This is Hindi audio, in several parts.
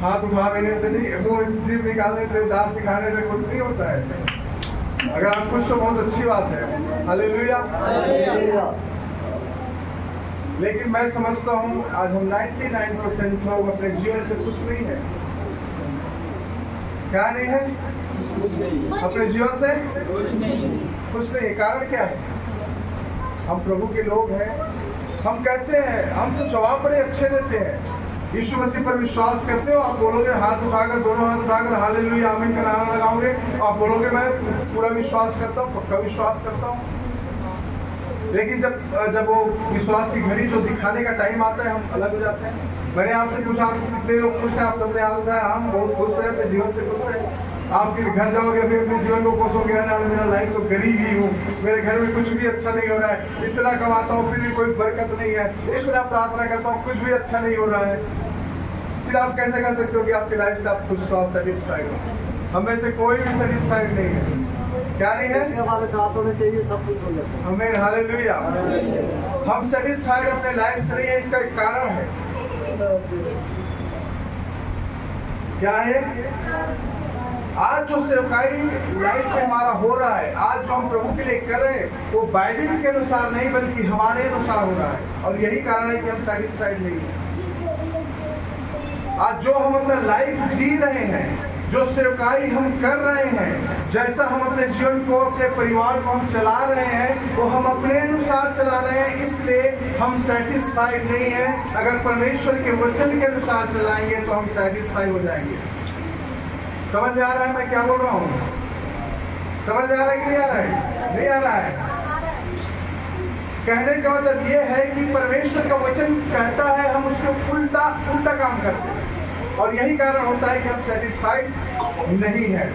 हाथ उठा देने से नहीं, मुंह जीभ निकालने से, दांत दिखाने से कुछ नहीं होता है। अगर आप खुश हो बहुत अच्छी बात है, हालेलुया। लेकिन मैं समझता हूँ आज हम 99% लोग अपने जीवन से खुश नहीं है। क्या नहीं है? अपने जीवन से खुश नहीं है। कारण क्या है? हम प्रभु के लोग हैं। हम कहते हैं, हम तो जवाब बड़े अच्छे देते हैं। यीशु मसीह पर विश्वास करते हो, आप बोलोगे हाथ उठाकर, दोनों हाथ उठाकर हालेलुया आमीन का नारा लगाओगे, आप बोलोगे मैं पूरा विश्वास करता हूँ, पक्का विश्वास करता हूँ। लेकिन जब वो विश्वास की घड़ी जो दिखाने का टाइम आता है, हम अलग हो जाते हैं। मैंने आपसे पूछा आप कितने लोग खुश हैं? आप सबने हाथ उठाया। हम बहुत खुश हैं, अपने जीवन से खुश हैं। आप किसी घर जाओगे फिर अपने जीवन को कोसोगे, यार मेरा लाइफ तो गरीब ही हूँ, मेरे घर में कुछ भी अच्छा नहीं हो रहा है, इतना कमाता हूँ फिर भी कोई बरकत नहीं है, इतना प्रार्थना करता हूँ कुछ भी अच्छा नहीं हो रहा है। फिर आप कैसे कह सकते हो कि आपकी लाइफ से आप खुश हो, आप सेटिस्फाइड हो? हम में से कोई भी सेटिस्फाइड नहीं है। क्या नहीं है? हमारे साथ होने चाहिए, सब कुछ हो जाता है। हमें हालेलुया। हम सेटिस्फाइड अपने लाइफ से नहीं है, इसका एक कारण है। क्या है? आज जो सेवकाई लाइफ में हमारा हो रहा है, आज जो हम प्रभु के लिए कर रहे हैं, वो बाइबल के अनुसार नहीं बल्कि हमारे अनुसार हो रहा है। और यही कारण है कि हम सेटिस्फाइड नहीं हैं। आज जो हम अपना लाइफ जी रहे हैं, जो सेवकाई हम कर रहे हैं, जैसा हम अपने जीवन को, अपने परिवार को हम चला रहे हैं, वो हम अपने अनुसार चला रहे हैं, इसलिए हम सेटिस्फाइड नहीं हैं। अगर परमेश्वर के वचन के अनुसार चलाएंगे तो हम सेटिस्फाइड हो जाएंगे। समझ में आ रहा है मैं क्या बोल रहा हूँ? समझ में आ रहा है कि नहीं आ रहा है? नहीं आ रहा है। कहने का मतलब ये है कि परमेश्वर का वचन कहता है, हम उसको उल्टा काम करते हैं, और यही कारण होता है कि हम सेटिस्फाइड नहीं है।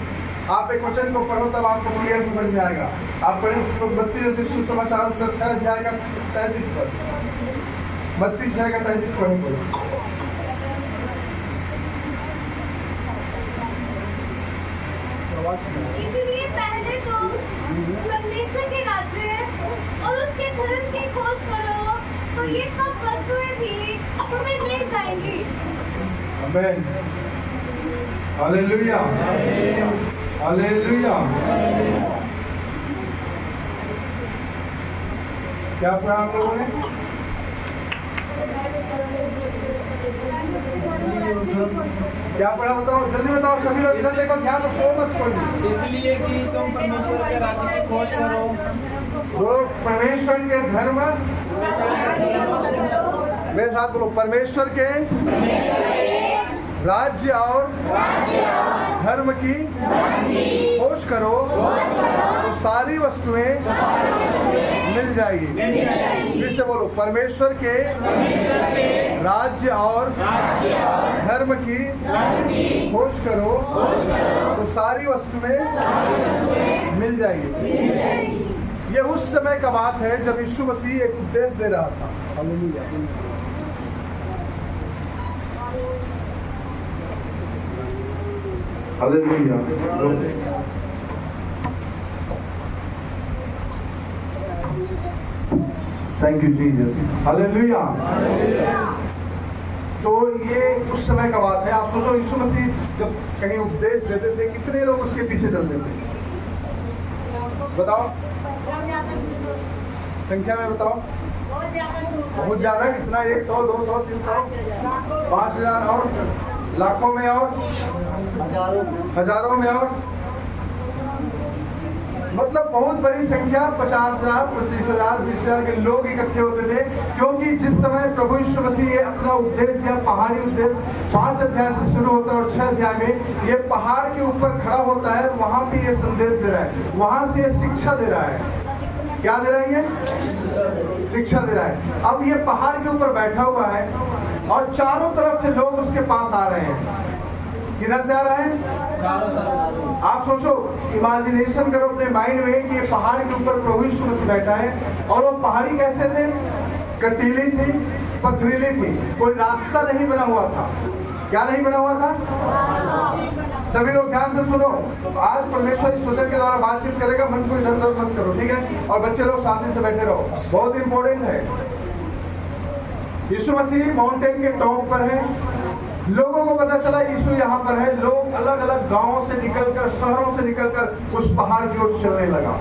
आप एक वचन को पढ़ो तब आपको क्लियर समझ में आएगा। आप पढ़े तो 32 सुसमाचार उसका 6 अध्याय का 33 पद, 32 6 का 33 पढ़ेंगे। इसीलिए पहले तुम परमेश्वर के राज्य और उसके धर्म की खोज करो, तो ये सब वस्तुएं भी तुम्हें मिल जाएंगी। आमीन। हालेलुया। हालेलुया। क्या पढ़ा आप लोगों ने? क्या पढ़ा बताओ, जल्दी बताओ सभी लोग, इधर देखो, ध्यान रखो मत कोई। इसलिए कि तुम परमेश्वर के राज्य की खोज करो, वो परमेश्वर के धर्म, मेरे साथ बोलो, परमेश्वर के राज्य और धर्म की खोज करो तो सारी वस्तुएं मिल जाएगी। फिर से बोलो, परमेश्वर के राज्य और धर्म की खोज करो तो सारी वस्तुएं मिल जाएगी। ये उस समय का बात है जब यीशु मसीह एक उपदेश दे रहा था। Hallelujah. Hallelujah. Thank you Jesus. Hallelujah. तो ये उस समय का बात है। आप सोचो, यीशु मसीह जब कहीं उपदेश देते थे, कितने लोग उसके पीछे चलते थे? बताओ संख्या में, बताओ। बहुत ज्यादा। कितना? 100 200 300 5000 और लाखों में और हजारों में और मतलब बहुत बड़ी संख्या, 50,000 25,000 20,000 के लोग इकट्ठे होते थे। क्योंकि जिस समय प्रभु यीशु मसीह ने अपना उपदेश दिया, पहाड़ी उपदेश 5 अध्याय से शुरू होता है और 6 अध्याय में ये पहाड़ के ऊपर खड़ा होता है, वहां पे ये संदेश दे रहा है, वहां से ये शिक्षा दे रहा है। क्या दे रहा है? ये शिक्षा दे रहा है। अब ये पहाड़ के ऊपर बैठा हुआ है और चारों तरफ से लोग उसके पास आ रहे हैं। किधर से आ रहा है? आप सोचो, इमेजिनेशन करो अपने माइंड में कि ये पहाड़ के ऊपर प्रभु यीशु मसीह बैठा है, और वो पहाड़ी कैसे थे? कटीली थी, पथरीली थी, कोई रास्ता नहीं बना हुआ था। क्या नहीं बना हुआ था? सभी लोग ध्यान से सुनो। आज परमेश्वर इस वचन के द्वारा बातचीत करेगा, मन को इधर उधर मत करो, ठीक है? और बच्चे लोग शांति से बैठे रहो, बहुत इंपॉर्टेंट है। यीशु मसीह माउंटेन के टॉप पर है, लोगों को पता चला यीशु यहाँ पर है। लोग अलग अलग गांवों से निकलकर, शहरों से निकलकर उस पहाड़ की ओर चलने लगा।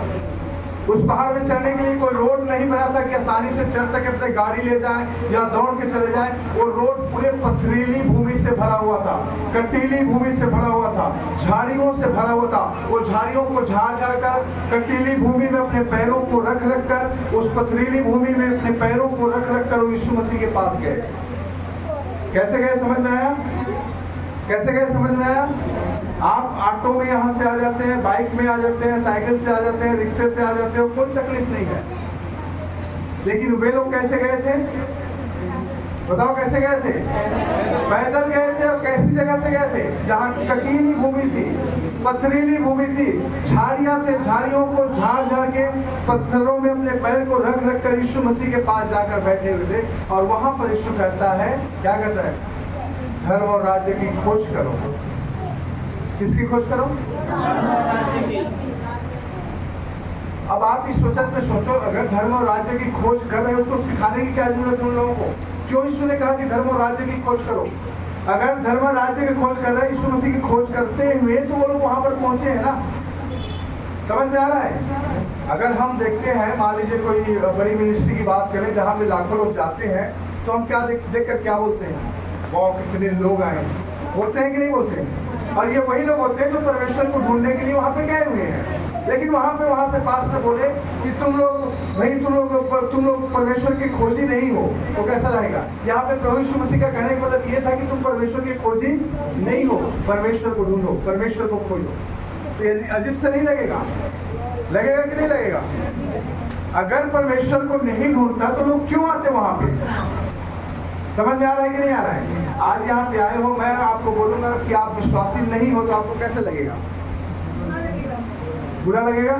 उस पहाड़ में चढ़ने के लिए कोई रोड नहीं बना था कि आसानी से चढ़ सके, अपने गाड़ी ले जाए या दौड़ के चले जाए। वो रोड पूरे पथरीली भूमि से भरा हुआ था, कटीली भूमि से भरा हुआ था, झाड़ियों से भरा हुआ था। वो झाड़ियों को झाड़ झाड़ कर, कटीली भूमि में अपने पैरों को रख रख कर, उस पथरीली भूमि में अपने पैरों को रख रख कर यीशु मसीह के पास गए। कैसे गए समझ में आया? कैसे गए समझ में आया? आप ऑटो में यहाँ से आ जाते हैं, बाइक में आ जाते हैं, साइकिल से आ जाते हैं, रिक्शे से आ जाते हो, कोई तकलीफ नहीं है। लेकिन वे लोग कैसे गए थे? बताओ कैसे गए थे? पैदल गए थे। और कैसी जगह से गए थे? जहाँ कटीली भूमि थी, पथरीली भूमि थी, झाड़ियाँ थे, झाड़ियों को झाड़ झाड़ के पत्थरों में अपने पैर को रख रख कर यीशु मसीह के पास जाकर बैठे हुए थे। और वहां पर यीशु कहता है, क्या कहता है? धर्म और राज्य की खोज करो। किसकी खोज करो? अब आप इस वचन में सोचो, अगर धर्म और राज्य की खोज कर रहे हो, उसको सिखाने की क्या जरूरत है उन लोगों को? क्यों यीशु ने कहा कि धर्म और राज्य की खोज करो? अगर धर्म और राज्य की खोज कर रहे हैं, यीशु मसीह की खोज करते हुए, तो वो लोग वहां पर पहुंचे हैं ना। समझ में आ रहा है? अगर हम देखते हैं, मान लीजिए कोई बड़ी मिनिस्ट्री की बात करें जहां पे लाखों लोग जाते हैं, तो हम क्या देख कर क्या बोलते हैं? वाह कितने लोग आए, बोलते हैं कि नहीं बोलते हैं? और ये वही लोग होते हैं जो परमेश्वर को ढूंढने के लिए वहां पे गए हुए हैं। लेकिन वहां से पास्टर बोले कि तुम लोग परमेश्वर की खोजी नहीं हो, तो कैसा रहेगा? यहाँ पे प्रभु यीशु मसीह का कहने का मतलब ये था कि तुम परमेश्वर की खोजी नहीं हो, परमेश्वर को ढूंढो, परमेश्वर को खोजो। तो ये अजीब से नहीं लगेगा? लगेगा कि नहीं लगेगा? अगर परमेश्वर को नहीं ढूंढता तो लोग क्यों आते वहां पे? समझ में आ रहा है कि नहीं आ रहा है? आज यहाँ पे आए हो, मैं आपको बोलूंगा कि आप विश्वासी नहीं हो, तो आपको कैसे लगेगा? बुरा लगेगा।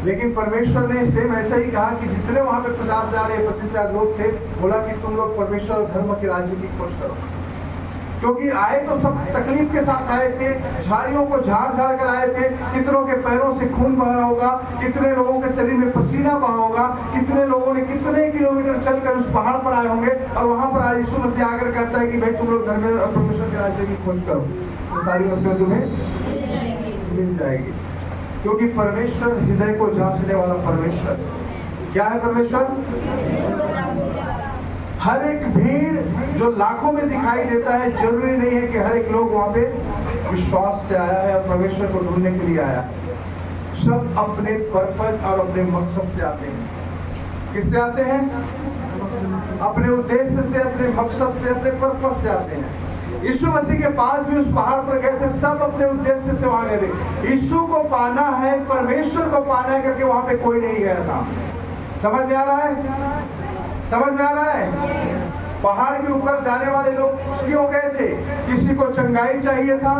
लेकिन परमेश्वर ने सेम ऐसा ही कहा कि जितने वहां पे 50,000 या 25,000 लोग थे, बोला कि तुम लोग परमेश्वर और धर्म के राज्य की खोज करो। क्योंकि आए तो सब तकलीफ के साथ आए थे, झाड़ियों को झाड़ झाड़ कर आए थे। कितनों के पैरों से खून बहा होगा, कितने लोगों के शरीर में पसीना बहा होगा, कितने लोगों ने कितने किलोमीटर चलकर उस पहाड़ पर आए होंगे। और वहां पर आज यीशु मसीह आकर कहता है कि भाई तुम लोग धर्म और परमेश्वर के राज्य की खोज करो, तो सारी वस्तुएं तुम्हें मिल जाएगी। क्योंकि परमेश्वर हृदय को जांचने वाला परमेश्वर। क्या है परमेश्वर? हर एक भीड़ जो लाखों में दिखाई देता है, जरूरी नहीं है कि हर एक लोग वहां पे विश्वास से आया है और परमेश्वर को ढूंढने के लिए आया। सब अपने पर्पस और अपने मकसद से आते हैं। किससे आते हैं? अपने उद्देश्य से, अपने मकसद से, अपने पर्पस से आते हैं। यीशु मसीह के पास भी उस पहाड़ पर गए थे, सब अपने उद्देश्य से वहां गए थे। यीशु को पाना है, परमेश्वर को पाना है करके वहां पे कोई नहीं गया था। समझ में आ रहा है? समझ में आ रहा है? पहाड़ के ऊपर जाने वाले लोग क्यों गए थे? किसी को चंगाई चाहिए था,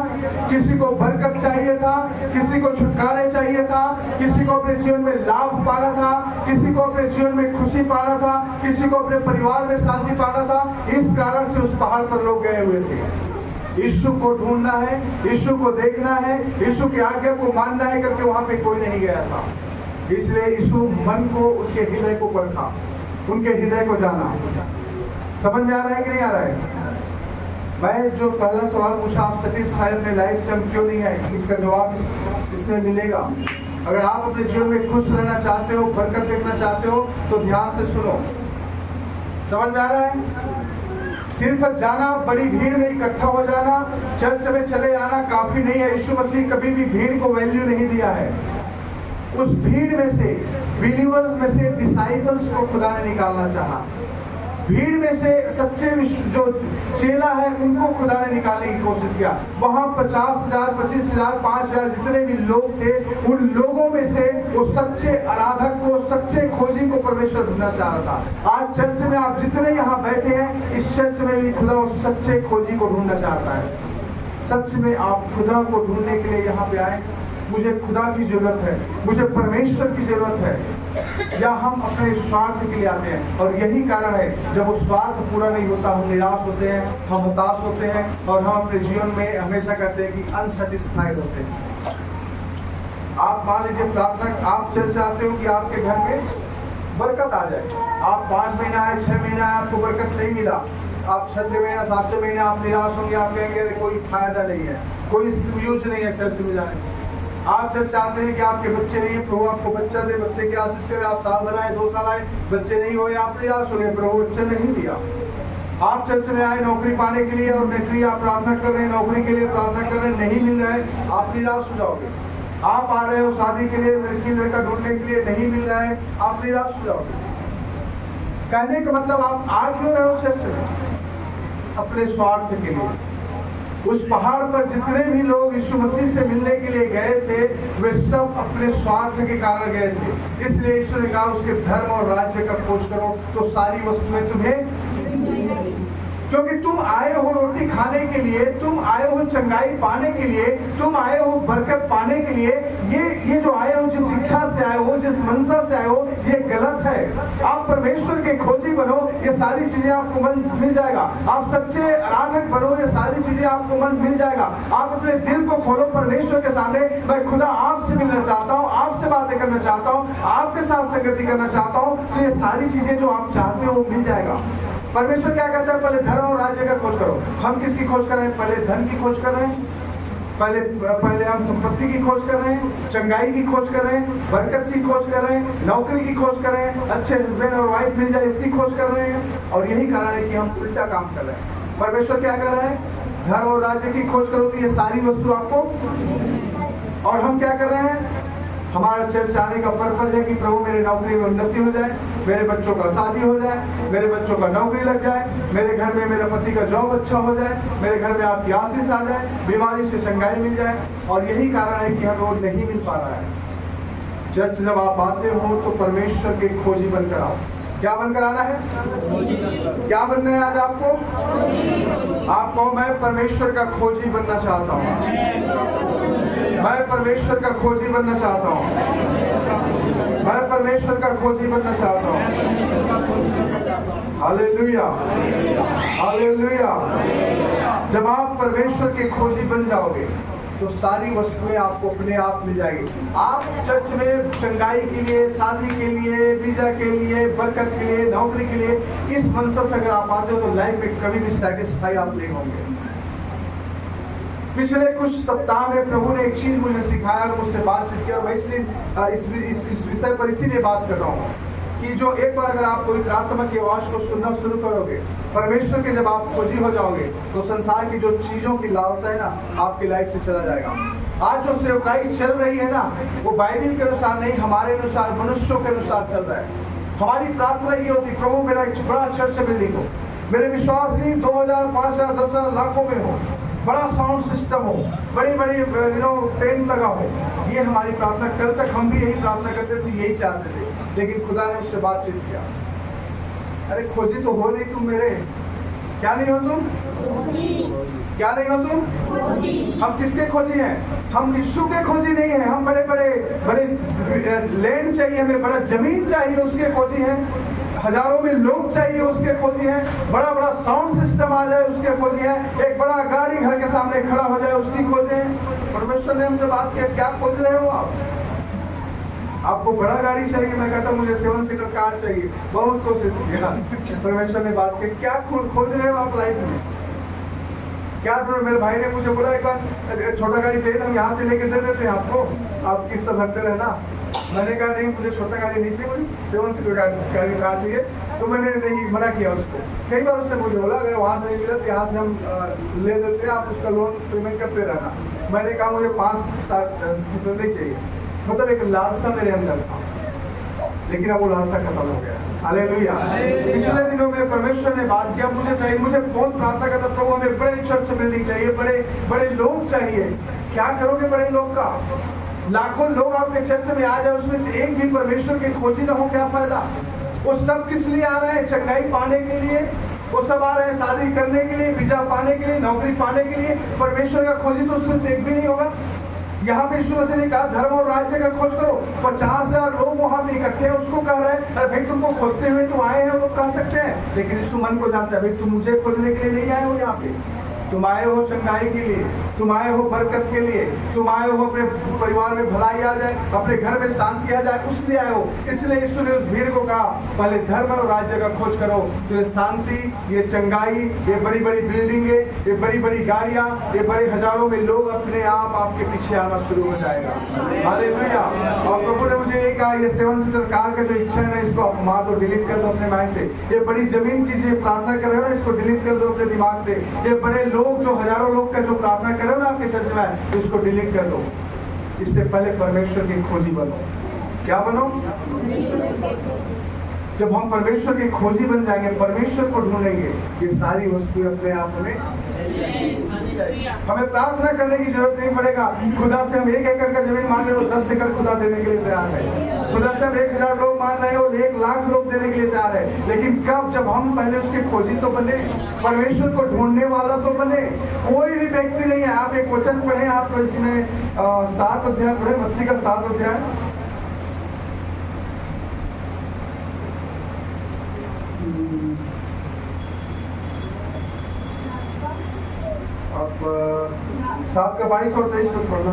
किसी को बरकत चाहिए था, किसी को छुटकारा चाहिए था, किसी को अपने जीवन में लाभ पाना था, किसी को अपने जीवन में खुशी पाना था, किसी को अपने परिवार में शांति पाना था। इस कारण से उस पहाड़ पर लोग गए हुए थे। यीशु को ढूंढना है, यीशु को देखना है, यीशु की आज्ञा को मानना है करके वहां पे कोई नहीं गया था। इसलिए यीशु मन को, उसके हृदय को परखा, उनके हृदय को जाना। समझ में आ रहा है कि नहीं आ रहा है? मैं जो पहला सवाल पूछा, आप सेटिस्फाइड अपने लाइफ से हम क्यों नहीं आए, इसका जवाब इसमें मिलेगा। अगर आप अपने जीवन में खुश रहना चाहते हो, बरकत देखना चाहते हो, तो ध्यान से सुनो। समझ में आ रहा है? सिर्फ जाना, बड़ी भीड़ में इकट्ठा हो जाना, चर्च में चले आना काफी नहीं है। यीशु मसीह कभी भी भीड़ को वैल्यू नहीं दिया है। उस भीड़ में से, बिलीवर्स में से डिसाइपल्स को खुदा ने निकालना चाहा। भीड़ में से सच्चे जो चेला है उनको खुदा ने निकालने की कोशिश किया। वहां 50,000, 25,000, 5,000 जितने भी लोग थे, उन लोगों में से वो सच्चे आराधक को, सच्चे खोजी को परमेश्वर ढूंढना चाह रहा था। आज चर्च में आप जितने यहाँ बैठे हैं, इस चर्च में भी खुदा उस सच्चे खोजी को ढूंढना चाहता है। सच में आप खुदा को ढूंढने के लिए यहाँ पे आए, मुझे खुदा की जरूरत है, मुझे परमेश्वर की जरूरत है, या हम अपने स्वार्थ के लिए आते हैं? और यही कारण है, जब वो स्वार्थ पूरा नहीं होता, हम निराश होते हैं, हम हताश होते हैं, और हम अपने जीवन में हमेशा कहते हैं कि अनसेटिस्फाइड होते हैं। आप मान लीजिए प्रार्थना, आप चर्च चाहते हो कि आपके घर में बरकत आ जाए। आप 5 महीना आए, 6 महीना आए, आपको बरकत नहीं मिला, आप 6 महीना 7 महीने आप निराश होंगे, आप कहेंगे कोई फायदा नहीं है, कोई यूज नहीं है चर्च में जाने का। आप चर्च चाहते हैं कि आपके बच्चे नहीं है, प्रभु आपको बच्चा दे, बच्चे की आशीष करे, आप साल भर आए 2 साल आए बच्चे नहीं हुए, आप निराश हो गए, प्रभु बच्चे नहीं दिया। आप चर्च में आए नौकरी पाने के लिए और नौकरी आप प्रार्थना कर रहे हैं, नौकरी के लिए प्रार्थना कर रहे हैं, नहीं मिल रहा है, आप निराश हो जाओगे। आप आ रहे हो शादी के लिए, लड़की लड़का ढूंढने के लिए, नहीं मिल रहा है, आप निराश हो जाओगे। कहने का मतलब आप आ क्यों रहे हो चर्च में? अपने स्वार्थ के लिए। उस पहाड़ पर जितने भी लोग यीशु मसीह से मिलने के लिए गए थे, वे सब अपने स्वार्थ के कारण गए थे। इसलिए यीशु ने कहा उसके धर्म और राज्य का खोज करो तो सारी वस्तुएं तुम्हें, क्योंकि तुम आए हो रोटी खाने के लिए, तुम आए हो चंगाई पाने के लिए, तुम आए हो बरकत पाने के लिए। ये जो आए हो, जिस इच्छा से आए हो, जिस मनसा से आए हो, ये गलत है। आप परमेश्वर के खोजी बनो, ये सारी चीजें आपको मिल जाएगा। आप सच्चे आराधक बनो, ये सारी चीजें आपको मिल जाएगा। आप अपने दिल को खोलो परमेश्वर के सामने, मैं खुदा आपसे मिलना चाहता हूँ, आपसे बातें करना चाहता हूँ, आपके साथ संगति करना चाहता हूँ, तो ये सारी चीजें जो आप चाहते हो वो मिल जाएगा। परमेश्वर क्या कहता है? पहले धर्म और राज्य का खोज करो। हम किसकी खोज कर रहे हैं? पहले धन की खोज कर रहे हैं, पहले हम संपत्ति की खोज कर रहे हैं, चंगाई की खोज कर रहे हैं, बरकत की खोज कर रहे हैं, नौकरी की खोज कर रहे हैं, अच्छे हस्बैंड और वाइफ मिल जाए इसकी खोज कर रहे हैं। और यही कारण है कि हम उल्टा काम कर रहे हैं। परमेश्वर क्या कर रहा है? धर्म और राज्य की खोज करो तो ये सारी वस्तु आपको, और हम क्या कर रहे हैं? हमारा चर्च आने का पर्पज है कि प्रभु मेरे नौकरी में उन्नति हो जाए, मेरे बच्चों का शादी हो जाए, मेरे बच्चों का नौकरी लग जाए, मेरे घर में मेरे पति का जॉब अच्छा हो जाए, मेरे घर में आपकी आशीष आ जाए, बीमारी से चंगाई मिल जाए। और यही कारण है कि हमें वो नहीं मिल पा रहा है। चर्च जब आप आते हो तो परमेश्वर के खोजी बनकर आओ। क्या बनकर आना है? क्या बनना है आज आपको? आपको मैं परमेश्वर का खोजी बनना चाहता हूँ, मैं परमेश्वर का खोजी बनना चाहता हूँ, मैं परमेश्वर का खोजी बनना चाहता हूँ। Hallelujah, hallelujah. जब आप परमेश्वर के खोजी बन जाओगे तो सारी वस्तुएं आपको अपने आप मिल जाएगी। आप चर्च में चंगाई के लिए, शादी के लिए, वीजा के लिए, बरकत के लिए, नौकरी के लिए, इस मनसा से अगर आप आते हो तो लाइफ में कभी भी सेटिस्फाई आप नहीं होंगे। पिछले कुछ सप्ताह में प्रभु ने एक चीज मुझे सिखाया और मुझसे बातचीत किया। मैं इसलिए इस विषय पर इसीलिए बात कर रहा हूँ कि जो एक बार अगर आप कोई आत्मा की आवाज को सुनना शुरू करोगे, परमेश्वर के जब आप खोजी हो जाओगे, तो संसार की जो चीजों की लालसा है ना, आपकी लाइफ से चला जाएगा। आज जो सेवकाई चल रही है ना, वो बाइबल के अनुसार नहीं, हमारे अनुसार, मनुष्यों के अनुसार चल रहा है। हमारी प्रार्थना ये होती, प्रभु मेरा एक बड़ा चर्च बिल्डिंग हो, मेरे विश्वासी 2000, 5000, 10,000, लाखों में हो, बड़ा साउंड सिस्टम हो, बड़ी बड़ी टेंट लगा हो। ये हमारी प्रार्थना, कल तक हम भी यही प्रार्थना करते थे, यही चाहते थे। लेकिन खुदा ने उससे बातचीत किया, अरे खोजी तो हो नहीं तुम मेरे। क्या नहीं हो तुम? क्या नहीं हो तुम? हम किसके खोजी हैं? हम यीशु के खोजी नहीं है। हम बड़े लैंड चाहिए, हमें बड़ा जमीन चाहिए, उसके खोजी हैं। हजारों में लोग चाहिए, उसके खोजी हैं। बड़ा साउंड सिस्टम आ जाए, उसके खोजी हैं। एक बड़ा गाड़ी घर के सामने खड़ा हो जाए, उसकी खोजे हैं। परमेश्वर ने हमसे बात किया, क्या खोज रहे हो आप? आपको बड़ा गाड़ी चाहिए? मैं कहता मुझे 7 सीटर कार चाहिए। बहुत कोशिश किया, परमेश्वर ने बात की, क्या खोज रहे हो आप लाइफ में? क्या मेरे भाई ने मुझे बोला एक बार, छोटा गाड़ी चाहिए, हम यहाँ से लेके दे देते हैं आपको, आप किस्त भरते रहना। मैंने कहा नहीं, मुझे छोटा गाड़ी नहीं चाहिए, मुझे 7 सीटर गाड़ी कार चाहिए। तो मैंने नहीं मना किया उसको। कई बार उसने मुझे बोला अगर वहाँ से नहीं मिला तो यहाँ से हम ले देते हैं, आप उसका लोन पेमेंट करते रहना। मैंने कहा मुझे 5-7 सीटर नहीं चाहिए। मतलब एक लालसा मेरे अंदर था, लेकिन अब वो लालसा खत्म हो गया। हालेलुया। पिछले दिनों में परमेश्वर ने बात किया, मुझे चाहिए, मुझे बहुत प्रार्थना करता, प्रभु हमें बड़े चर्च बिल्डिंग चाहिए, बड़े लोग चाहिए। क्या करोगे बड़े लोग का? लाखों लोग आपके चर्च में आ जाए, उसमें से एक भी परमेश्वर के खोजी ना हो, क्या फायदा? वो सब किस लिए आ रहे हैं? चंगाई पाने के लिए। वो सब आ रहे हैं शादी करने के लिए, वीजा पाने के लिए, नौकरी पाने के लिए। परमेश्वर का खोजी तो उसमें से एक भी नहीं होगा। यहाँ पे यीशु मसीह ने कहा धर्म और राज्य का खोज करो। 50,000 लोग वहाँ पे इकट्ठे हैं, उसको कह रहे हैं, अरे भाई तुमको खोजते हुए तो आए हैं, वो कह सकते हैं। लेकिन यीशु मन को जानता है, भाई तुम मुझे खोजने के लिए नहीं आए हो यहाँ पे, तुम आए हो चंगाई के लिए, तुम आए हो बरकत के लिए, तुम आए हो अपने परिवार में भलाई आ जाए, अपने घर में शांति आ जाए, उसलिए आए हो। इसलिए यीशु ने उस भीड़ को कहा पहले धर्म और राज्य का खोज करो, तो ये शांति, ये चंगाई, ये बड़ी बड़ी बिल्डिंगे, ये बड़ी बड़ी गाड़ियां, ये बड़े हजारों में लोग अपने आप आपके पीछे आना शुरू हो जाएगा। हालेलुया। और प्रभु ने मुझे ये कहा, ये 7 सीटर कार का जो इच्छा है ना, इसको आप मार दो, डिलीट कर दो अपने माइंड से। ये बड़ी जमीन की जो प्रार्थना कर रहे हो ना, इसको डिलीट कर दो अपने दिमाग से। ये बड़े लोग जो हजारों लोग का जो प्रार्थना कर रहे हो ना आपके चर्च में, तो इसको डिलीट कर दो। इससे पहले परमेश्वर की खोजी बनो। क्या बनो? जब हम परमेश्वर के खोजी बन जाएंगे, परमेश्वर को ढूंढेंगे, ये सारी वस्तुएं अपने आप में हमें प्रार्थना करने की जरूरत नहीं पड़ेगा। खुदा से हम 1 एकड़ का जमीन मांग रहे हो, 10 एकड़ खुदा देने के लिए तैयार है। खुदा से हम 1000 लोग मांग रहे हो, 1 लाख लोग देने के लिए तैयार है। लेकिन कब? जब हम पहले उसके खोजी तो बने, परमेश्वर को ढूंढने वाला तो बने। कोई भी व्यक्ति नहीं है। आप एक वचन पढ़े, आप इसमें 7 अध्याय पढ़े, मत्ती का 7 अध्याय। आप 7 का 22 और 23 तक पढ़ना।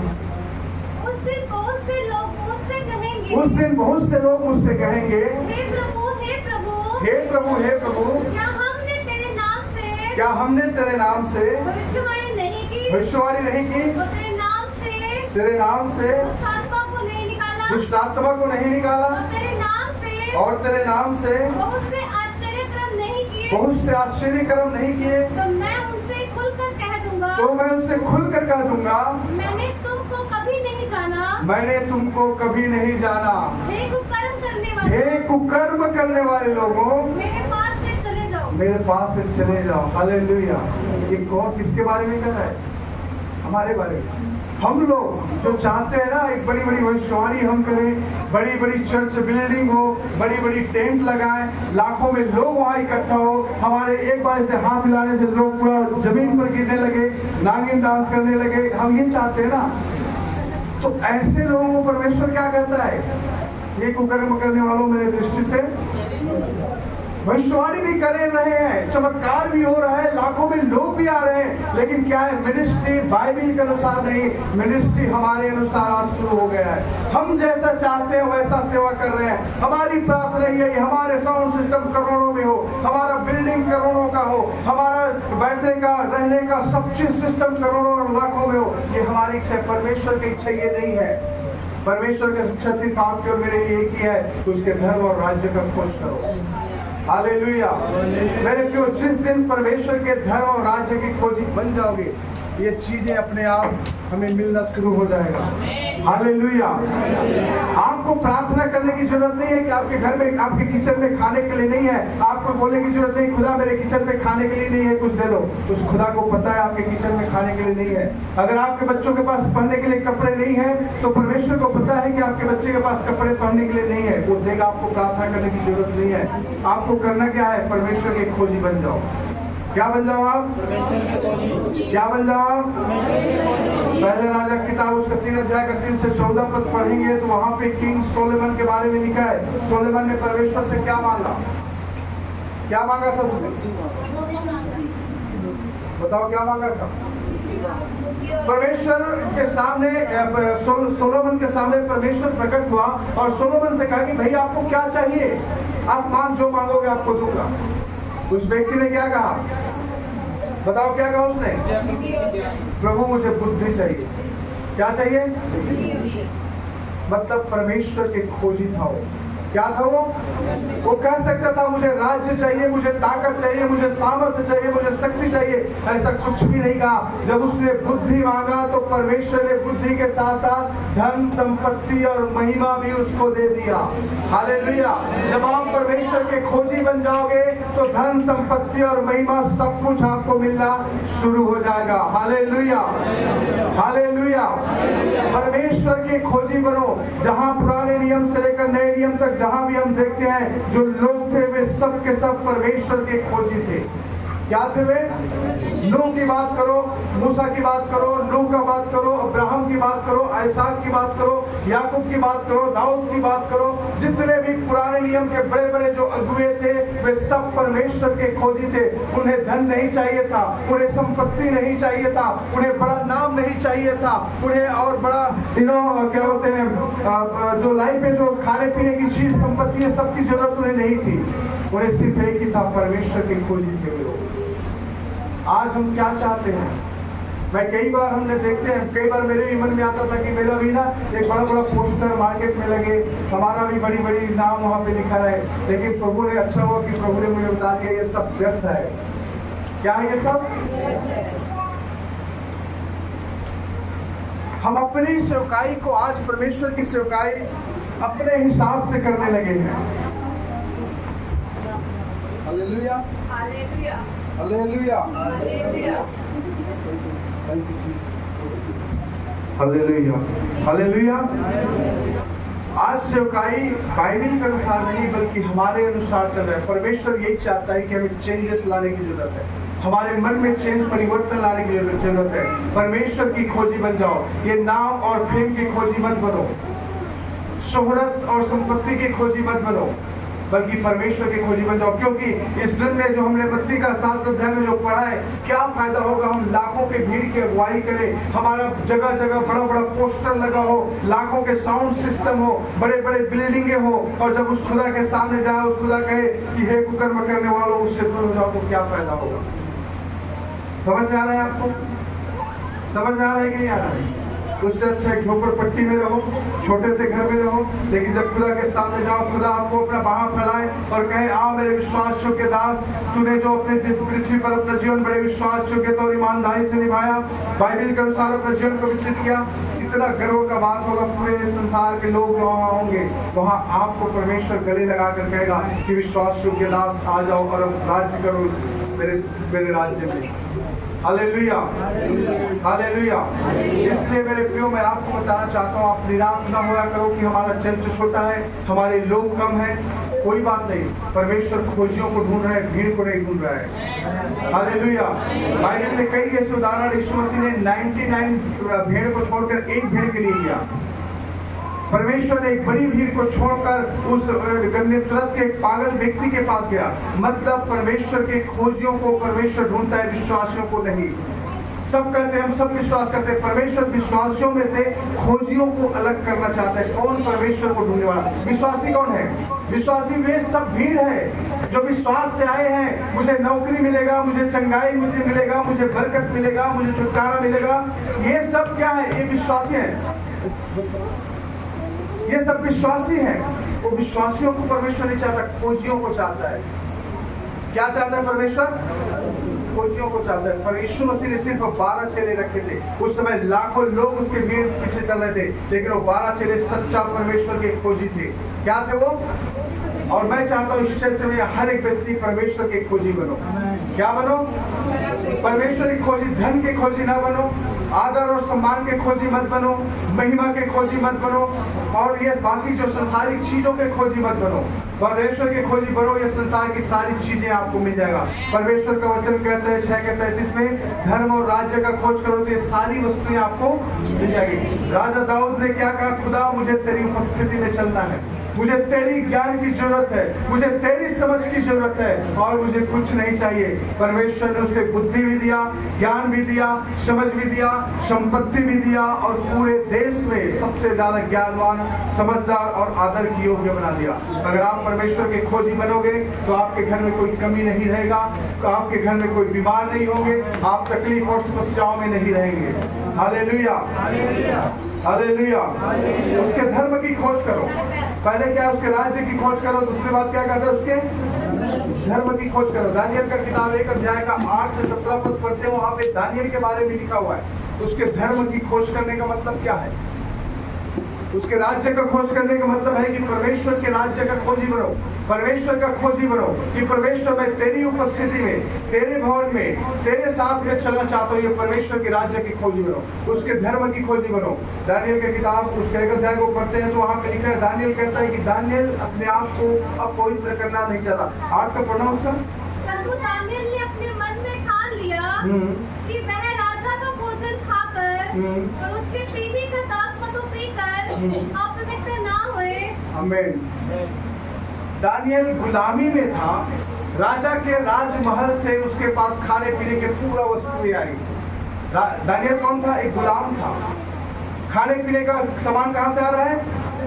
उस दिन बहुत से लोग मुझसे कहेंगे, उस दिन बहुत से लोग मुझसे कहेंगे, हे प्रभु, हे प्रभु, हे प्रभु, हे प्रभु, क्या हमने तेरे नाम से, क्या हमने तेरे नाम से भविष्यवाणी नहीं की, भविष्यवाणी नहीं की, और तेरे नाम से, तेरे नाम से दुष्ट आत्मा को नहीं निकाला, दुष्ट आत्मा को नहीं निकाला, और तेरे नाम से, और तेरे नाम से बहुत से आश्चर्य कर्म नहीं किए, बहुत से आश्चर्य कर्म नहीं किए, तो मैं उनसे खुलकर कह दूंगा, तो मैं उससे खुलकर कह दूंगा, मैंने तुमको कभी नहीं जाना, मैंने तुमको कभी नहीं जाना। हे कुकर्म करने वाले, हे कुकर्म करने वाले लोगों, मेरे पास से चले जाओ, मेरे पास से चले जाओ। हालेलुया। ये कौन किसके बारे में कर रहा है? हमारे बारे में। हम लोग जो चाहते हैं ना, एक बड़ी बड़ी भविष्यवाणी हम करें, बड़ी बड़ी चर्च बिल्डिंग हो, बड़ी बड़ी टेंट लगाएं, लाखों में लोग वहाँ इकट्ठा हो, हमारे एक बार से हाथ हिलाने से लोग पूरा जमीन पर गिरने लगे, नागिन डांस करने लगे, हम ये चाहते हैं ना। तो ऐसे लोगों को परमेश्वर क्या कहता है? ये कुकर्म करने वालों, मेरे दृष्टि से भविष्यवाणी भी कर रहे हैं, चमत्कार भी हो रहा है, लाखों में लोग भी आ रहे हैं, लेकिन क्या है? मिनिस्ट्री बाइबल के अनुसार नहीं, मिनिस्ट्री हमारे अनुसार आज शुरू हो गया है। हम जैसा चाहते हैं वैसा सेवा कर रहे हैं। हमारी प्रार्थना यही, हमारे साउंड सिस्टम करोड़ों में हो, हमारा बिल्डिंग करोड़ों का हो, हमारा बैठने का, रहने का सब चीज सिस्टम करोड़ों और लाखों में हो। ये हमारी इच्छा है। परमेश्वर की इच्छा ये नहीं है। परमेश्वर की इच्छा सिर्फ आपकी और मेरे लिए एक ही है, तो उसके धर्म और राज्य का खोज करो। हालेलुया। मेरे प्रियो, जिस दिन परमेश्वर के धर्म और राज्य की खोजी बन जाओगे, ये चीजें अपने आप हमें मिलना शुरू हो जाएगा। हालेलुया। आपको प्रार्थना करने की जरूरत नहीं है कि आपके घर में, आपके किचन में खाने के लिए नहीं है। आपको बोलने की जरूरत नहीं, खुदा मेरे किचन में खाने के लिए नहीं है, कुछ दे दो। उस खुदा को पता है आपके किचन में खाने के लिए नहीं है। अगर आपके बच्चों के पास पहनने के लिए कपड़े नहीं है, तो परमेश्वर को पता है कि आपके बच्चे के पास कपड़े पहनने के लिए नहीं है, वो देगा। आपको प्रार्थना करने की जरूरत नहीं है। आपको करना क्या है? परमेश्वर के खोजी बन जाओ। क्या बन जाओ आप? क्या बन जाओ आप? पहले राजा की किताब उसका 3 अध्याय का 3 से 14 पद पढ़ेंगे, तो वहां पे किंग सोलोमन के बारे में लिखा है। सोलोमन ने परमेश्वर से क्या मांगा? क्या मांगा था उसने? बताओ क्या मांगा था? परमेश्वर के सामने, सोलोमन के सामने परमेश्वर प्रकट हुआ और सोलोमन से कहा कि भाई आपको क्या चाहिए? आप मांग, जो मांगोगे आपको दूंगा। उस व्यक्ति ने क्या कहा? बताओ क्या कहा उसने? प्रभु मुझे बुद्धि चाहिए। क्या चाहिए? मतलब परमेश्वर के खोजी था वो। क्या था वो? वो कह सकता था मुझे राज्य चाहिए, मुझे ताकत चाहिए, मुझे सामर्थ्य चाहिए, मुझे शक्ति चाहिए। ऐसा कुछ भी नहीं कहा। जब उसने बुद्धि मांगा तो परमेश्वर ने बुद्धि के साथ साथ धन, संपत्ति और महिमा भी उसको दे दिया। हालेलुया। जब आप परमेश्वर के खोजी बन जाओगे तो धन, संपत्ति और महिमा सब कुछ आपको मिलना शुरू हो जाएगा। हालेलुया। हालेलुया। परमेश्वर के खोजी बनो। जहां पुराने नियम से लेकर नए नियम तक जहां भी हम देखते हैं, जो लोग थे वे सब के सब परमेश्वर के खोजी थे। क्या थे वे? नूह की बात करो, मूसा की बात करो, नूह का बात करो, अब्राहम की बात करो, इसहाक की बात करो, याकूब की बात करो, दाऊद की बात करो, जितने भी पुराने नियम के बड़े बड़े जो अगुवे थे वे सब परमेश्वर के खोजी थे। उन्हें धन नहीं चाहिए था, उन्हें संपत्ति नहीं चाहिए था, उन्हें बड़ा नाम नहीं चाहिए था, उन्हें और बड़ा क्या बोलते हैं जो लाइफ में जो खाने पीने की चीज संपत्ति है सबकी जरूरत उन्हें नहीं थी। उन्हें सिर्फ एक ही था, परमेश्वर के खोजी थे लोग। आज हम क्या चाहते हैं? मैं कई बार हमने देखते हैं, कई बार मेरे भी मन में आता था कि मेरा भी ना एक बड़ा बड़ा पोस्टर मार्केट में लगे, हमारा भी बड़ी बड़ी नाम वहाँ पे लिखा रहे, लेकिन प्रभु ने अच्छा हुआ कि प्रभु ने मुझे बता दिया ये सब व्यर्थ है। क्या है ये सब? हम अपनी सेवकाई को आज परमेश्वर की सेवकाई अपने हिसाब से करने लगे हैं। Hallelujah, hallelujah, hallelujah, hallelujah, hallelujah, hallelujah. आज सेवकाई बाइबल के अनुसार नहीं बल्कि हमारे अनुसार चल रहा है। परमेश्वर यही चाहता है कि हमें चेंजेस लाने की जरूरत है, हमारे मन में चेंज परिवर्तन लाने की जरूरत है। परमेश्वर की खोजी बन जाओ। ये नाम और फेम की खोजी मत बनो, शोहरत और संपत्ति की खोजी मत बनो, बल्कि परमेश्वर की खोजी बन जाओ। क्योंकि इस दिन में जो हमने मत्ती का 7 अध्याय में जो पढ़ा है, क्या फायदा होगा हम लाखों के भीड़ की अगुवाई करें, हमारा जगह जगह बड़ा बड़ा पोस्टर लगा हो, लाखों के साउंड सिस्टम हो, बड़े बड़े बिल्डिंगे हो, और जब उस खुदा के सामने जाए उस खुदा कहे कि हे कुकर्म करने वालों उससे दूर हो जाओ, तो क्या फायदा होगा? समझ में आ रहा है आपको? समझ में आ रहा है कि नहीं आ रहा है? उससे अच्छा एक झोपड़पट्टी में रहो, छोटे से घर में रहो, लेकिन जब खुदा के सामने जाओ, खुदा आपको अपना बाँह फैलाए और कहे आ मेरे विश्वास योग्य दास, तूने जो अपने पृथ्वी पर अपना जीवन बड़े विश्वास योग्य और ईमानदारी से निभाया, बाइबल के अनुसार अपना जीवन को व्यतीत किया। इतना गर्व का बात होगा, पूरे संसार के लोग वहाँ होंगे, वहाँ आपको परमेश्वर गले लगा कर कहेगा कि विश्वास योग्य दास आ जाओ और अब राज्य करो मेरे राज्य में। Hallelujah, hallelujah. इसलिए मेरे प्रियो मैं आपको बताना चाहता हूँ, आप निराश ना होया करो कि हमारा चर्च छोटा है, हमारे लोग कम हैं। कोई बात नहीं, परमेश्वर खोजियों को ढूंढ रहा है, भीड़ को नहीं ढूंढ रहा है। हालेलुया। बाइबल में कई ऐसे उदाहरण यीशु मसीह ने 99 भेड़ को छोड़कर एक भेड़ के लिए दिया। परमेश्वर ने एक बड़ी भीड़ को छोड़कर उस गन्नेसरत के एक पागल व्यक्ति के पास गया। मतलब परमेश्वर के खोजियों को परमेश्वर ढूंढता है, विश्वासियों को नहीं। सब कहते हैं हम सब विश्वास करते हैं, परमेश्वर विश्वासियों में से खोजियों को अलग करना चाहता है। कौन परमेश्वर को ढूंढने वाला? विश्वासी कौन है? विश्वासी वे सब भीड़ है जो विश्वास से आए हैं। मुझे नौकरी मिलेगा, मुझे चंगाई मुझे मिलेगा, मुझे बरकत मिलेगा, मुझे छुटकारा मिलेगा। ये सब क्या है? ये विश्वासी है, ये सब विश्वासी हैं। वो विश्वासियों को परमेश्वर नहीं चाहता, खोजियों को चाहता है। क्या चाहता है परमेश्वर? खोजियों को चाहता है। पर यीशु मसीह ने सिर्फ 12 चेले रखे थे। उस समय लाखों लोग उसके भीड़ पीछे चल रहे थे, लेकिन वो 12 चेले सच्चा परमेश्वर के खोजी थे। क्या थे वो? और मैं चाहता हूँ इस चर्च में हर एक व्यक्ति परमेश्वर के खोजी बनो। क्या बनो? परमेश्वर की खोजी, धन के खोजी ना बनो, आदर और सम्मान के खोजी मत बनो, महिमा के खोजी मत बनो, और ये बाकी जो संसारिक चीजों के खोजी मत बनो। परमेश्वर के खोजी बनो, ये संसार की सारी चीजें आपको मिल जाएगा। परमेश्वर का वचन कहता है 6:33 में, धर्म और राज्य का खोज करो तो ये सारी वस्तुएं आपको मिल जाएगी। राजा दाऊद ने क्या कहा? खुदा मुझे तेरी उपस्थिति में चलना है, मुझे तेरी ज्ञान की जरूरत है, मुझे तेरी समझ की जरूरत है, और मुझे कुछ नहीं चाहिए। परमेश्वर ने उसे बुद्धि भी दिया, ज्ञान भी दिया, समझ भी दिया, संपत्ति भी दिया, और पूरे देश में सबसे ज्यादा ज्ञानवान, समझदार और आदर की योग्य बना दिया। अगर आप परमेश्वर के खोजी बनोगे तो आपके घर में कोई कमी नहीं रहेगा, तो आपके घर में कोई बीमार नहीं होंगे, आप तकलीफ और समस्याओं में नहीं रहेंगे। Hallelujah, hallelujah. उसके धर्म की खोज करो। पहले क्या? उसके राज्य की खोज करो। दूसरी बात क्या कहते हैं? उसके धर्म की खोज करो। दानियल का किताब 1 अध्याय का 8 से 17 पद पढ़ते हो, वहां पे दानियल के बारे में लिखा हुआ है। उसके धर्म की खोज करने का मतलब क्या है? उसके राज्य का खोज करने का मतलब है कि परमेश्वर के राज्य का खोजी बनो, परमेश्वर का खोजी बनो कि परमेश्वर मैं तेरी उपस्थिति में, तेरे भवन में, तेरे साथ में चलना चाहता हूँ। ये परमेश्वर के राज्य की खोजी बनो, उसके धर्म की खोजी बनो। दानियल की किताब उसके 1 अध्याय को पढ़ते हैं तो वहां पे लिखा है, दानियल कहता है कि दानियल अपने आप को अपवित्र करना नहीं चाहता। 8 का पढ़ना उसका। दानियल ने अपने मन कि वह राजा का भोजन खाकर और उसके पीने का दाखमधु पीकर अपवित्र ना होए। आमीन। दानियल गुलामी में था, राजा के राजमहल से उसके पास खाने पीने के पूरा वस्तुएं आई। दानियल कौन था? एक गुलाम था। खाने पीने का सामान कहाँ से आ रहा है?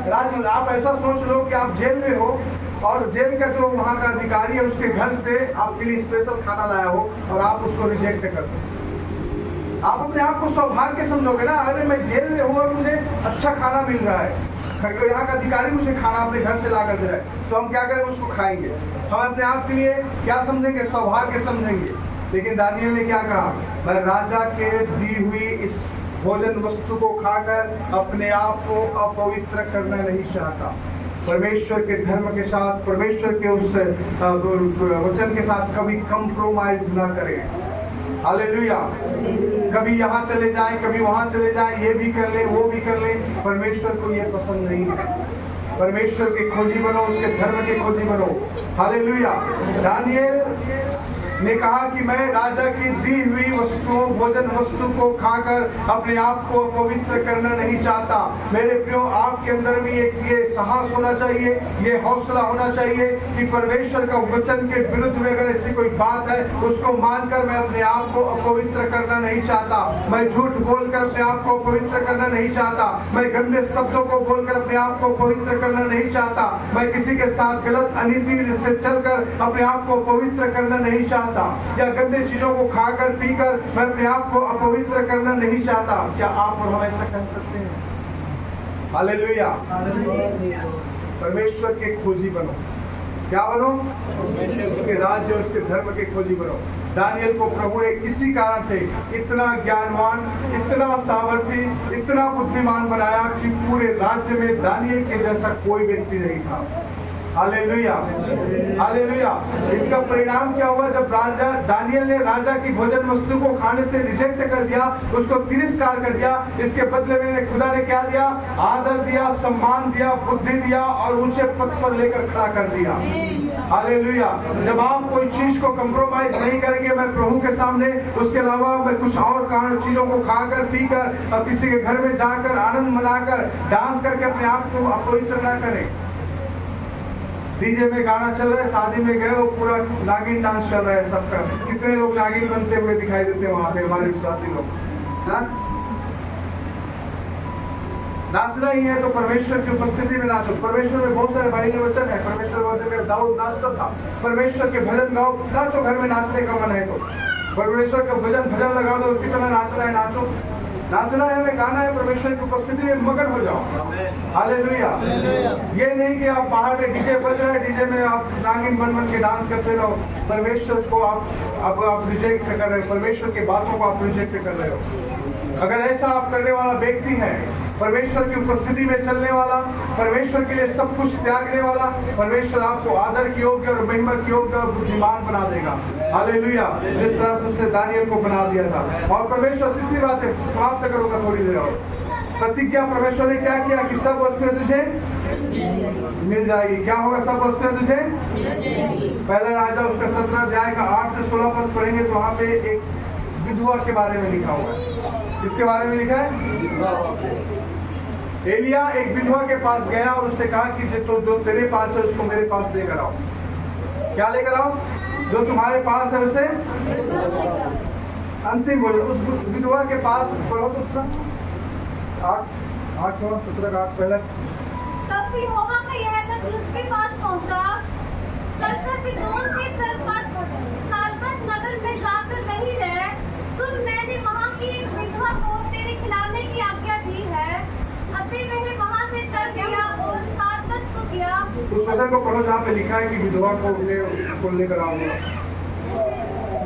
राजमहल। आप ऐसा सोच लो कि आप जेल में हो और जेल का जो वहाँ का अधिकारी है उसके घर से आपके लिए स्पेशल खाना लाया हो और आप उसको रिजेक्ट कर दो। आप अपने आप को सौभाग्य समझोगे ना, अरे मैं जेल में हूँ और मुझे अच्छा खाना मिल रहा है, यहाँ का अधिकारी मुझे खाना अपने घर से ला कर दे रहा है, तो हम क्या करेंगे? उसको खाएंगे। हम अपने आप के लिए क्या समझेंगे? सौभाग्य समझेंगे। लेकिन दानियल ने क्या कहा? मैं राजा के दी हुई इस भोजन वस्तु को खाकर अपने आप को अपवित्र करना नहीं चाहता। परमेश्वर के धर्म के साथ, परमेश्वर के उस वचन के साथ कभी कंप्रोमाइज ना करें। हालेलुया। कभी यहाँ चले जाएं, कभी वहाँ चले जाएं, ये भी कर ले, वो भी कर ले, परमेश्वर को ये पसंद नहीं है। परमेश्वर के खोजी बनो, उसके धर्म के खोजी बनो। हालेलुया। दानियल ने कहा कि मैं राजा की दी हुई वस्तुओं, भोजन वस्तु को खाकर अपने आप को पवित्र करना नहीं चाहता। मेरे प्रियो, आपके अंदर भी एक ये साहस होना चाहिए, ये हौसला होना चाहिए कि परमेश्वर का वचन के विरुद्ध में अगर ऐसी कोई बात है उसको मानकर मैं अपने आप को अपवित्र करना नहीं चाहता। मैं झूठ बोलकर अपने आप को पवित्र करना नहीं चाहता। मैं गंदे शब्दों को बोलकर अपने आप को पवित्र करना नहीं चाहता। मैं किसी के साथ गलत अनीति से चलकर अपने आप को पवित्र करना नहीं चाहता, या गंदे चीजों को खाकर पीकर मैं अपने आप को अपवित्र करना नहीं चाहता। क्या आप और हम ऐसा कर सकते हैं? हालेलुया। परमेश्वर के खोजी बनो। क्या बनो? उसके राज्य और उसके धर्म के खोजी बनो। दानियल को प्रभु ने इसी कारण से इतना ज्ञानवान, इतना सामर्थी, इतना बुद्धिमान बनाया कि पूरे राज्य में दानियल के जैसा कोई व्यक्ति नहीं था। Hallelujah, hallelujah. इसका परिणाम क्या हुआ? जब राजा दानियल ने राजा की भोजन वस्तु को खाने से रिजेक्ट कर दिया, उसको तिरस्कार कर दिया, इसके बदले में खुदा ने क्या दिया? आदर दिया, सम्मान दिया, बुद्धि दिया और ऊंचे पद पर लेकर खड़ा कर दिया। हालेलुया। जब आप कोई चीज को कंप्रोमाइज नहीं करेंगे, मैं प्रभु के सामने उसके अलावा मैं कुछ और कारण चीजों को खाकर पीकर और किसी के घर में जाकर आनंद मनाकर डांस करके अपने आप को अपवित्र ना करें। डीजे में गाना चल रहा है, शादी में गए वो पूरा नागिन डांस चल रहा है सबका। कितने लोग नागिन बनते हुए दिखाई देते हैं वहां पे, हमारे विश्वासी लोग। नाचना ही है तो परमेश्वर की उपस्थिति में नाचो। परमेश्वर में बहुत सारे बाइबल वचन है। परमेश्वर बोलते हैं दाऊद नाचता था। परमेश्वर के भजन गाओ, नाचो। घर में नाचने का मन है तो परमेश्वर का भजन लगा दो। कितना नाचना है नाचो। नाचना है, हमें गाना है, परमेश्वर की उपस्थिति में मगन हो जाओ। हालेलुया। ये नहीं कि आप बाहर में डीजे बज रहे हैं, डीजे में आप नागिन बन के डांस करते रहो। परमेश्वर को आप रिजेक्ट कर रहे हो, परमेश्वर की बातों को आप रिजेक्ट कर रहे हो। अगर ऐसा आप करने वाला व्यक्ति है, परमेश्वर की उपस्थिति में चलने वाला, परमेश्वर के लिए सब कुछ त्यागने वाला, परमेश्वर आपको आदर की योग्य और महिमा की योग्य और बुद्धिमान बना देगा। हालेलुया। जिस तरह से उसने दानियल को बना दिया था। और परमेश्वर तीसरी बात है, समाप्त करूंगा थोड़ी देर और। प्रतिज्ञा परमेश्वर ने क्या किया कि सब वस्तुएं तुझे मिल जाएगी। क्या होगा? सब वस्तुएं तुझे। पहला राजा उसका 17 अध्याय का 8 से 16 पद पढ़ेंगे तो वहां पे एक विधवा के बारे में लिखा हुआ है। किसके बारे में लिखा है? एलिया एक विधवा के पास गया और उससे कहा कि जो तेरे पास है उसको मेरे पास लेकर आओ। क्या लेकर आओ? जो तुम्हारे पास है उसे। अंतिम बोले उस विधवा के पास पढ़ो तो उसका 17 पहले। तब यहोवा का यह वचन उसके पास पहुंचा, चलकर सीदोन के सारपत नगर में जाकर वहीं रह। सुन, मैंने वहाँ की एक विधवा को तेरे खिलाने की आज्ञा दी है। अतः मैंने वहाँ से चल दिया और सारपत को गया। उस वचन को पढ़ो जहाँ पे लिखा है कि विधवा को लेकर आओगे।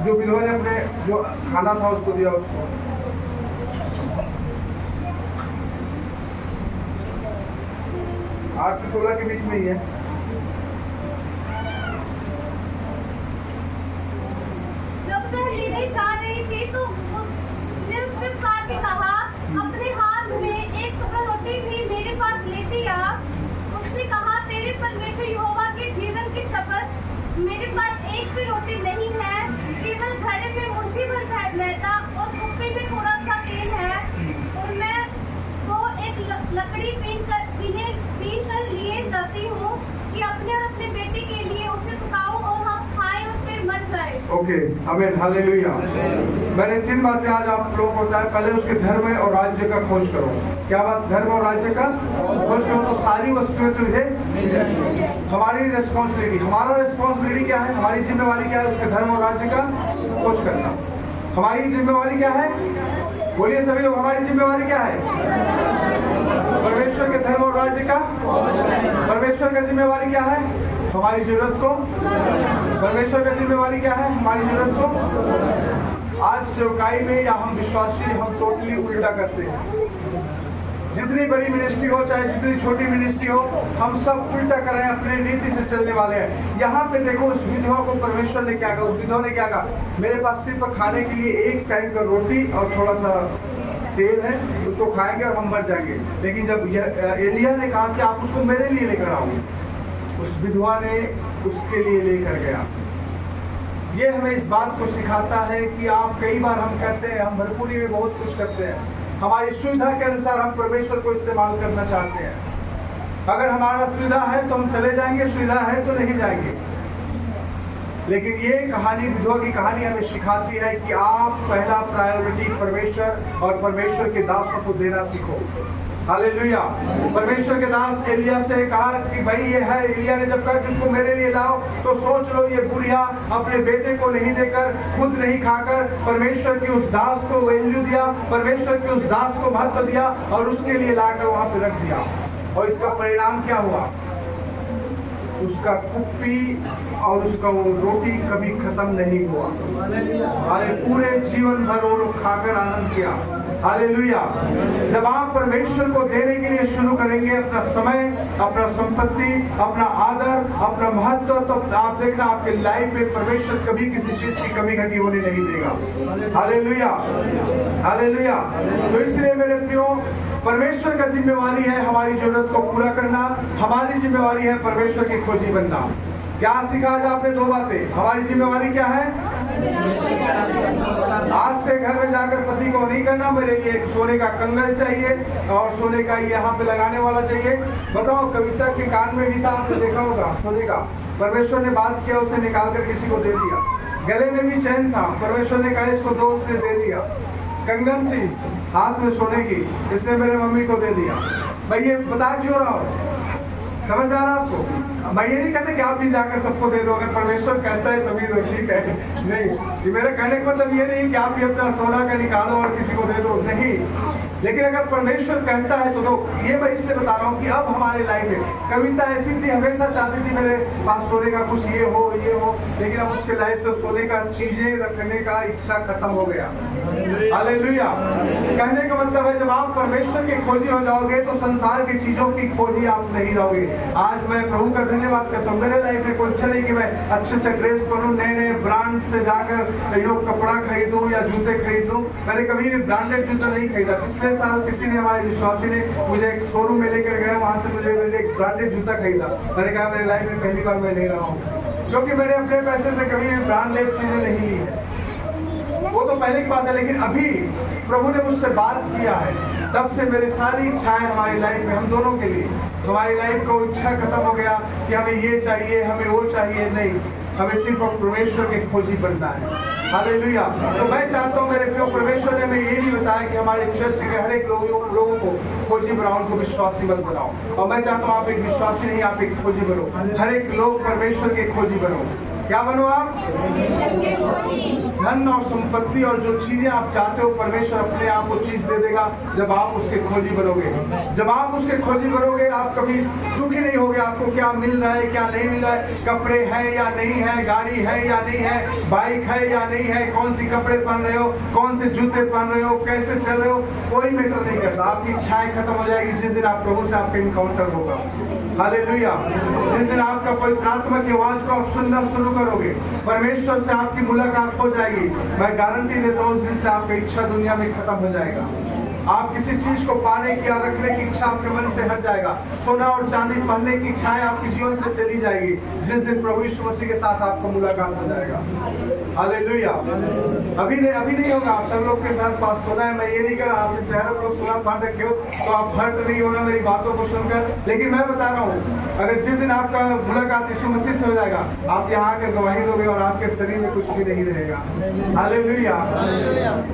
जो विधवा ने अपने जो खाना था उसको दिया उसको। आठ से 16 के बीच में ही है। जब वह लेने जा रही थी तो उसने उससे पुकार के कहा, अपने हाथ में एक टुकड़ा रोटी भी मेरे पास लेती आ। उसने कहा, तेरे परमेश्वर यहोवा के जीवन की शपथ, मेरे पास एक भी रोटी नहीं है, केवल घड़े में मुट्ठी भर खड़ी बीन कर लिए जाती हूँ कि अपने और अपने बेटे के लिए उसे पकाऊं और हम खाएं और फिर मर जाए। ओके, आमीन, हालेलुया। मैंने 3 बातें आज आप लोगों को बताया। पहले उसके धर्म और राज्य का खोज करो। क्या बात? धर्म और राज्य का खोज करो तो सारी वस्तुएं तुझे मिल जाएंगी। हमारी रिस्पॉन्सिबिलिटी, हमारा रिस्पॉन्सिबिलिटी क्या है? हमारी जिम्मेवारी क्या है? उसके धर्म और राज्य का खोज करना। हमारी जिम्मेवारी क्या है? बोलिए सभी लोग, हमारी जिम्मेवारी क्या है? परमेश्वर के धर्म और राज्य का। परमेश्वर का जिम्मेवारी क्या है? हमारी जरूरत को। परमेश्वर का जिम्मेवारी क्या है? हमारी जरूरत को। आज सेवकाई में या हम विश्वासी हम टोटली उल्टा करते हैं। जितनी बड़ी मिनिस्ट्री हो चाहे जितनी छोटी मिनिस्ट्री हो, हम सब उल्टा कर रहे हैं, अपने रीति से चलने वाले हैं। यहाँ पे देखो उस विधवा को परमेश्वर ने क्या कहा? उस विधवा ने क्या कहा? मेरे पास सिर्फ खाने के लिए 1 टाइम का रोटी और थोड़ा सा तेल है, उसको खाएंगे और हम मर जाएंगे। लेकिन जब एलिया ने कहा कि आप उसको मेरे लिए लेकर आओ, उस विधवा ने उसके लिए लेकर गया। ये हमें इस बात को सिखाता है कि आप कई बार हम कहते हैं हम भरपूरी में बहुत कुछ करते हैं, हमारी सुविधा के अनुसार हम परमेश्वर को इस्तेमाल करना चाहते हैं। अगर हमारा सुविधा है तो हम चले जाएंगे, सुविधा है तो नहीं जाएंगे। लेकिन ये कहानी, विधवा की कहानी हमें सिखाती है कि आप पहला प्रायोरिटी परमेश्वर और परमेश्वर के दासों को देना सीखो। हालेलुया। परमेश्वर के दास एलिया से कहा कि भाई ये है, एलिया ने जब कहा कि उसको मेरे लिए लाओ, तो सोच लो ये बुढ़िया अपने बेटे को नहीं देकर, खुद नहीं खाकर, परमेश्वर के उस दास को वैल्यू दिया, परमेश्वर के उस दास को महत्व दिया और उसके लिए लाकर वहां पे रख दिया। और इसका परिणाम क्या हुआ? उसका कुप्पी और उसका वो रोटी कभी खत्म नहीं हुआ। अरे पूरे जीवन भर वो लोग खाकर आनंद किया। हालेलुया। जब आप परमेश्वर को देने के लिए शुरू करेंगे अपना समय, अपना संपत्ति, अपना आदर, अपना महत्व, तो आप देखना आपके लाइफ में परमेश्वर कभी किसी चीज की कमी घटी होने नहीं देगा। Hallelujah, hallelujah. तो इसलिए मेरे प्रियो, परमेश्वर का जिम्मेवारी है हमारी जरूरत को पूरा करना, हमारी जिम्मेवारी है परमेश्वर की खोजी बनना। क्या सीखा आज आपने? 2 बातें। हमारी जिम्मेवारी क्या है? आज से घर में जाकर पति को नहीं करना मेरे लिए एक सोने का कंगन चाहिए और सोने का यहाँ पे लगाने वाला चाहिए। बताओ, कविता के कान में भी था, आपने देखा होगा सोने का। परमेश्वर ने बात किया, उसने निकाल कर किसी को दे दिया। गले में भी चैन था, परमेश्वर ने कहा इसको दो, उसने दे दिया। कंगन थी हाथ में सोने की, इसने मेरे मम्मी को दे दिया। मैं ये बता क्यों रहा हूँ? समझ आ रहा आपको? मैं ये नहीं कहता कि आप भी जाकर सबको दे दो, अगर परमेश्वर कहता है तभी तो ठीक है। नहीं, ये मेरे कहने का मतलब ये नहीं कि आप भी अपना सोना का निकालो और किसी को दे दो, नहीं। लेकिन अगर परमेश्वर कहता है तो दो। ये मैं इसलिए बता रहा हूँ कि अब हमारे लाइफ में, कविता ऐसी थी, हमेशा चाहती थी मेरे पास सोने का कुछ ये हो, लेकिन अब उसके लाइफ से सोने का चीजें रखने का इच्छा खत्म हो गया। हालेलुया। कहने का मतलब है जब आप परमेश्वर के खोजी हो जाओगे तो संसार की चीजों की खोजी आप नहीं रहोगे। आज मैं प्रभु का धन्यवाद करता हूँ, मेरे लाइफ में कोई इच्छा नहीं कि मैं अच्छे से ड्रेस पहनूं, नए नए ब्रांड से जाकर कपड़ा खरीदूं या जूते खरीदूं। मैंने कभी भी ब्रांडेड जूता नहीं खरीदा। पिछले साल किसी ने, हमारे विश्वासी ने मुझे एक शोरूम में लेकर गया, वहां से मुझे एक ब्रांडेड जूता खरीदा। मैंने कहा मेरी लाइफ में पहली बार मैं ले रहा हूँ, क्योंकि मैंने अपने पैसे से कभी भी ब्रांडेड चीजें नहीं ली है। वो तो पहले की बात है, लेकिन अभी प्रभु ने मुझसे बात किया है, तब से मेरी सारी इच्छाएं हमारी लाइफ में, हम दोनों के लिए, हमारी लाइफ को इच्छा खत्म हो गया कि हमें ये चाहिए, हमें वो चाहिए। नहीं, हमें सिर्फ परमेश्वर के खोजी बनना है। हालेलुया। तो मैं चाहता हूँ मेरे प्रिय, परमेश्वर ने हमें ये भी बताया कि हमारे चर्च के हर एक लोगों को खोजी बनाओ, उनको विश्वासी मत बनाओ। और मैं चाहता हूँ आप एक विश्वासी नहीं, आप एक खोजी बनो। हर एक लोग परमेश्वर के खोजी बनो। क्या बनो आप? धन और संपत्ति और जो चीजें आप चाहते हो, परमेश्वर अपने आप को चीज दे देगा जब आप उसके खोजी बनोगे। जब आप उसके खोजी बनोगे, आप कभी दुखी नहीं होगे आपको क्या मिल रहा है क्या नहीं मिल रहा है, कपड़े हैं या नहीं है, गाड़ी है या नहीं है, बाइक है या नहीं है, कौन सी कपड़े पहन रहे हो, कौन से जूते पहन रहे हो, कैसे चल रहे हो, कोई मैटर नहीं करता। आपकी इच्छाएं खत्म हो जाएगी जिस दिन आप प्रभु से आपका इनकाउंटर होगा। हालेलुया। जिस दिन आपका पवित्र आत्मा की आवाज को आप सुनना शुरू करोगे, परमेश्वर से आपकी मुलाकात हो जाएगी, मैं गारंटी देता हूँ उस दिन से आपकी इच्छा दुनिया में खत्म हो जाएगा। आप किसी चीज को पाने की या रखने की इच्छा आपके मन से हट जाएगा। सोना और चांदी पहनने की इच्छाएं आपके जीवन से चली जाएगी जिस दिन प्रभु यीशु मसीह के साथ आपका मुलाकात हो जाएगा। हालेलुया। अभी नहीं होगा। आप सब लोग के साथ पास सोना है। मैं ये नहीं कह रहा आपने शहरों को सोना पहन रखे हो तो आप हर्ट नहीं होना मेरी बातों को सुनकर, लेकिन मैं बता रहा हूँ अगर जिस दिन आपका मुलाकात यीशु मसीह से हो जाएगा आप यहाँ आकर गवाही दोगे और आपके शरीर में कुछ भी नहीं रहेगा। हालेलुया।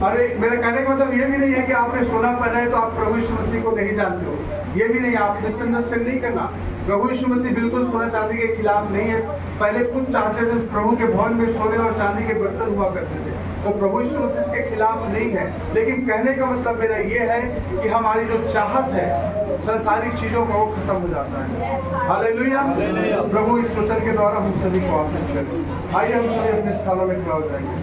अरे मेरा कहने का मतलब ये भी नहीं है कि आपने सोना पहना है तो आप प्रभु यीशु मसीह को नहीं जानते हो, ये भी नहीं। आप मिसअंडरस्टैंड नहीं करना। प्रभु यीशु मसीह बिल्कुल सोना चांदी के खिलाफ नहीं है। पहले खुद चाहते थे प्रभु के भवन में सोने और चांदी के बर्तन हुआ करते थे, तो प्रभु यीशु मसीह के खिलाफ नहीं है। लेकिन कहने का मतलब मेरा ये है कि हमारी जो चाहत है संसारिक चीजों का वो खत्म हो जाता है। हालेलुया। प्रभु इस वचन के द्वारा हम सभी को आशीष करें। आइए हम सभी अपने स्थानों में खड़ा हो जाएंगे।